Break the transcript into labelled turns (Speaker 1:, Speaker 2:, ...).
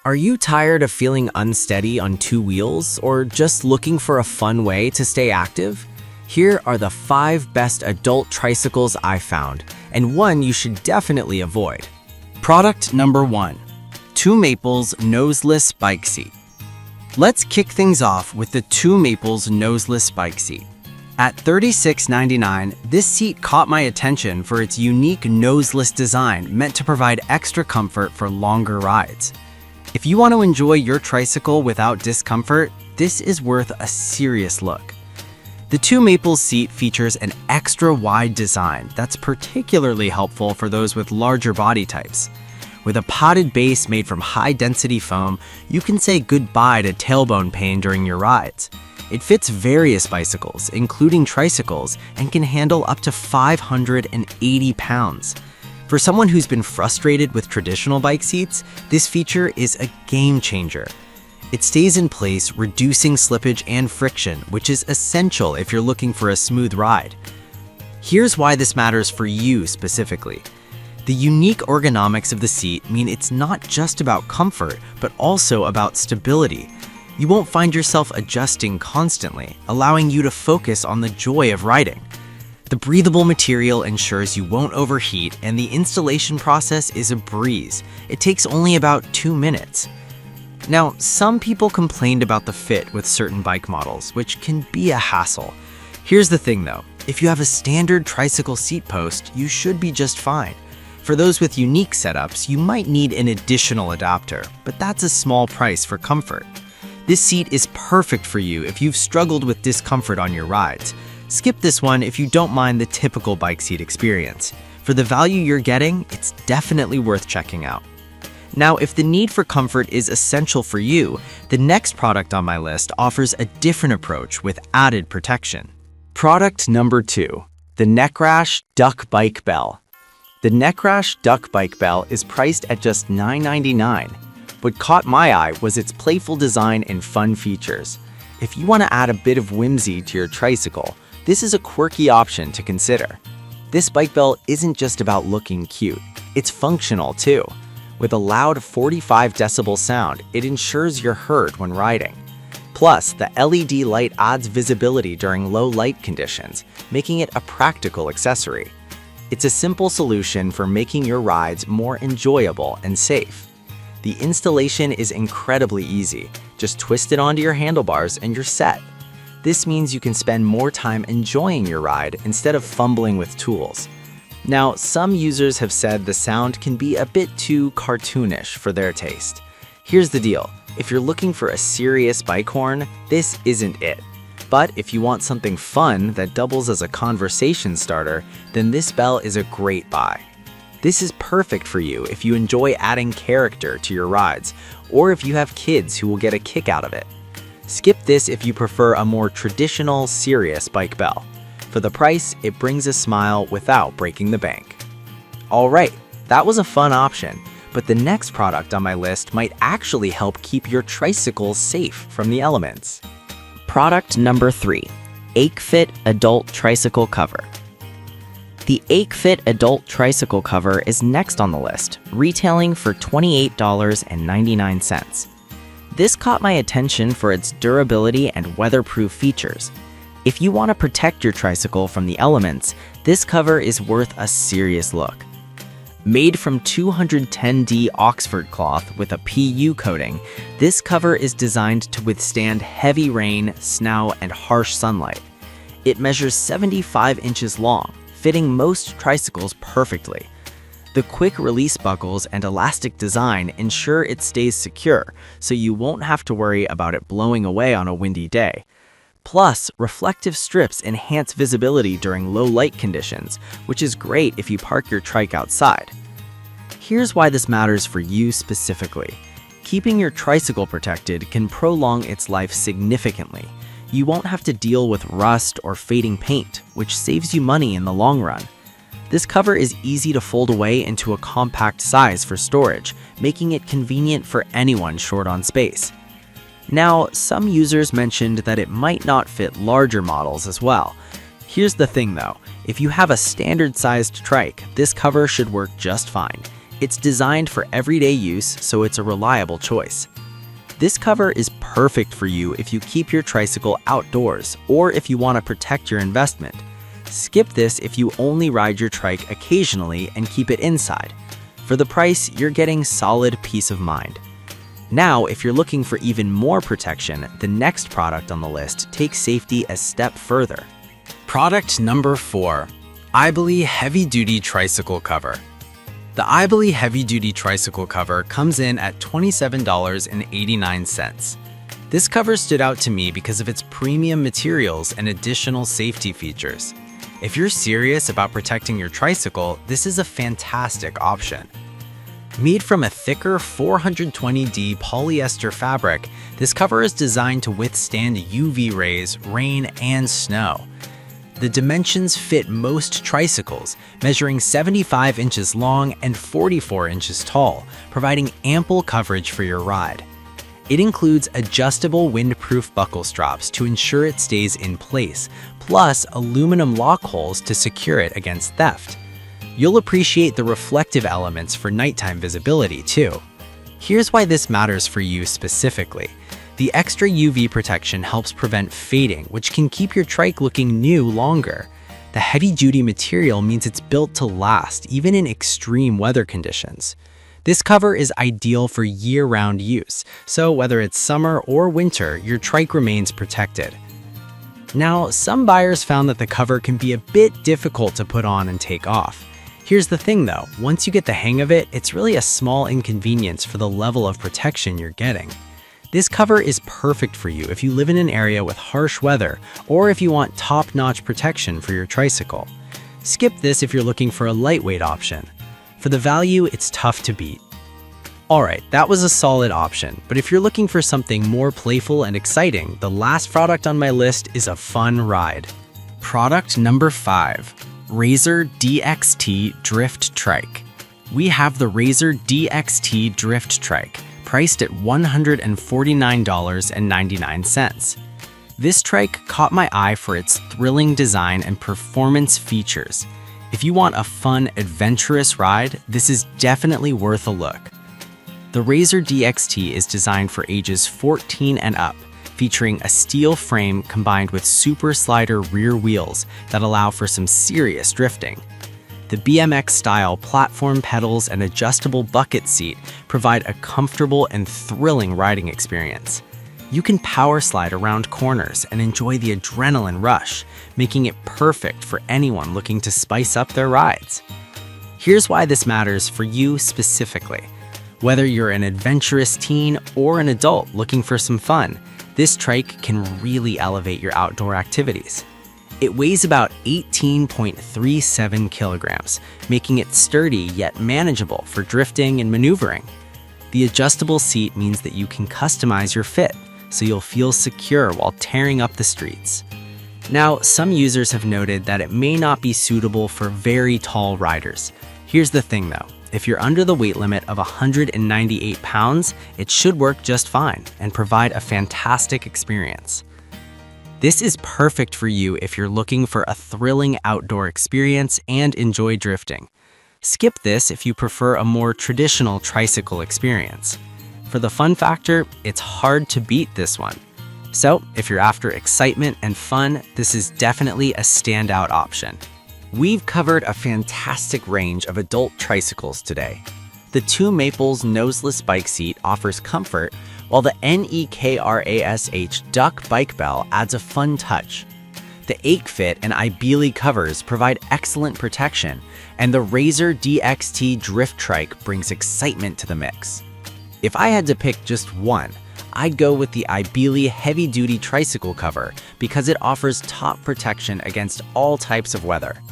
Speaker 1: Are you tired of feeling unsteady on two wheels or just looking for a fun way to stay active? Here are the 5 best adult tricycles I found, and one you should definitely avoid. Product number 1. 2 Maples Noseless Bike Seat. Let's kick things off with the 2 Maples Noseless Bike Seat. At $36.99, this seat caught my attention for its unique noseless design meant to provide extra comfort for longer rides. If you want to enjoy your tricycle without discomfort, this is worth a serious look. The 2 Maples seat features an extra wide design that's particularly helpful for those with larger body types. With a potted base made from high-density foam, you can say goodbye to tailbone pain during your rides. It fits various bicycles, including tricycles, and can handle up to 580 pounds. For someone who's been frustrated with traditional bike seats, this feature is a game changer. It stays in place, reducing slippage and friction, which is essential if you're looking for a smooth ride. Here's why this matters for you specifically. The unique ergonomics of the seat mean it's not just about comfort, but also about stability. You won't find yourself adjusting constantly, allowing you to focus on the joy of riding. The breathable material ensures you won't overheat, and the installation process is a breeze. It takes only about 2 minutes. Now, some people complained about the fit with certain bike models, which can be a hassle. Here's the thing though, if you have a standard tricycle seat post, you should be just fine. For those with unique setups, you might need an additional adapter, but that's a small price for comfort. This seat is perfect for you if you've struggled with discomfort on your rides. Skip this one if you don't mind the typical bike seat experience. For the value you're getting, it's definitely worth checking out. Now, if the need for comfort is essential for you, the next product on my list offers a different approach with added protection. Product number 2, the Neckrash Duck Bike Bell. The Neckrash Duck Bike Bell is priced at just $9.99. What caught my eye was its playful design and fun features. If you want to add a bit of whimsy to your tricycle, this is a quirky option to consider. This bike bell isn't just about looking cute, it's functional too. With a loud 45 decibel sound, it ensures you're heard when riding. Plus, the LED light adds visibility during low light conditions, making it a practical accessory. It's a simple solution for making your rides more enjoyable and safe. The installation is incredibly easy. Just twist it onto your handlebars and you're set. This means you can spend more time enjoying your ride instead of fumbling with tools. Now, some users have said the sound can be a bit too cartoonish for their taste. Here's the deal. If you're looking for a serious bike horn, this isn't it. But if you want something fun that doubles as a conversation starter, then this bell is a great buy. This is perfect for you if you enjoy adding character to your rides, or if you have kids who will get a kick out of it. Skip this if you prefer a more traditional, serious bike bell. For the price, it brings a smile without breaking the bank. Alright, that was a fun option, but the next product on my list might actually help keep your tricycle safe from the elements. Product number 3, AcheFit Adult Tricycle Cover. The AcheFit Adult Tricycle Cover is next on the list, retailing for $28.99. This caught my attention for its durability and weatherproof features. If you want to protect your tricycle from the elements, this cover is worth a serious look. Made from 210D Oxford cloth with a PU coating, this cover is designed to withstand heavy rain, snow, and harsh sunlight. It measures 75 inches long, fitting most tricycles perfectly. The quick release buckles and elastic design ensure it stays secure, so you won't have to worry about it blowing away on a windy day. Plus, reflective strips enhance visibility during low light conditions, which is great if you park your trike outside. Here's why this matters for you specifically. Keeping your tricycle protected can prolong its life significantly. You won't have to deal with rust or fading paint, which saves you money in the long run. This cover is easy to fold away into a compact size for storage, making it convenient for anyone short on space. Now, some users mentioned that it might not fit larger models as well. Here's the thing though, if you have a standard-sized trike, this cover should work just fine. It's designed for everyday use, so it's a reliable choice. This cover is perfect for you if you keep your tricycle outdoors or if you want to protect your investment. Skip this if you only ride your trike occasionally and keep it inside. For the price, you're getting solid peace of mind. Now, if you're looking for even more protection, the next product on the list takes safety a step further. Product number 4, Ibely Heavy Duty Tricycle Cover. The Ibely Heavy Duty Tricycle Cover comes in at $27.89. This cover stood out to me because of its premium materials and additional safety features. If you're serious about protecting your tricycle, this is a fantastic option. Made from a thicker 420D polyester fabric, this cover is designed to withstand UV rays, rain, and snow. The dimensions fit most tricycles, measuring 75 inches long and 44 inches tall, providing ample coverage for your ride. It includes adjustable windproof buckle straps to ensure it stays in place, plus aluminum lock holes to secure it against theft. You'll appreciate the reflective elements for nighttime visibility too. Here's why this matters for you specifically. The extra UV protection helps prevent fading, which can keep your trike looking new longer. The heavy-duty material means it's built to last, even in extreme weather conditions. This cover is ideal for year-round use, so whether it's summer or winter, your trike remains protected. Now, some buyers found that the cover can be a bit difficult to put on and take off. Here's the thing though, once you get the hang of it, it's really a small inconvenience for the level of protection you're getting. This cover is perfect for you if you live in an area with harsh weather or if you want top-notch protection for your tricycle. Skip this if you're looking for a lightweight option. For the value, it's tough to beat. Alright, that was a solid option, but if you're looking for something more playful and exciting, the last product on my list is a fun ride. Product number 5, Razor DXT Drift Trike. We have the Razor DXT Drift Trike, priced at $149.99. This trike caught my eye for its thrilling design and performance features. If you want a fun, adventurous ride, this is definitely worth a look. The Razor DXT is designed for ages 14 and up, featuring a steel frame combined with super slider rear wheels that allow for some serious drifting. The BMX-style platform pedals and adjustable bucket seat provide a comfortable and thrilling riding experience. You can power slide around corners and enjoy the adrenaline rush, making it perfect for anyone looking to spice up their rides. Here's why this matters for you specifically. Whether you're an adventurous teen or an adult looking for some fun, this trike can really elevate your outdoor activities. It weighs about 18.37 kilograms, making it sturdy yet manageable for drifting and maneuvering. The adjustable seat means that you can customize your fit, so you'll feel secure while tearing up the streets. Now, some users have noted that it may not be suitable for very tall riders. Here's the thing though, if you're under the weight limit of 198 pounds, it should work just fine and provide a fantastic experience. This is perfect for you if you're looking for a thrilling outdoor experience and enjoy drifting. Skip this if you prefer a more traditional tricycle experience. For the fun factor, it's hard to beat this one. So, if you're after excitement and fun, this is definitely a standout option. We've covered a fantastic range of adult tricycles today. The 2 Maples noseless bike seat offers comfort, while the NEKRASH Duck Bike Bell adds a fun touch. The Aikfit and Ibely covers provide excellent protection, and the Razor DXT Drift Trike brings excitement to the mix. If I had to pick just one, I'd go with the Ibely Heavy Duty Tricycle Cover because it offers top protection against all types of weather.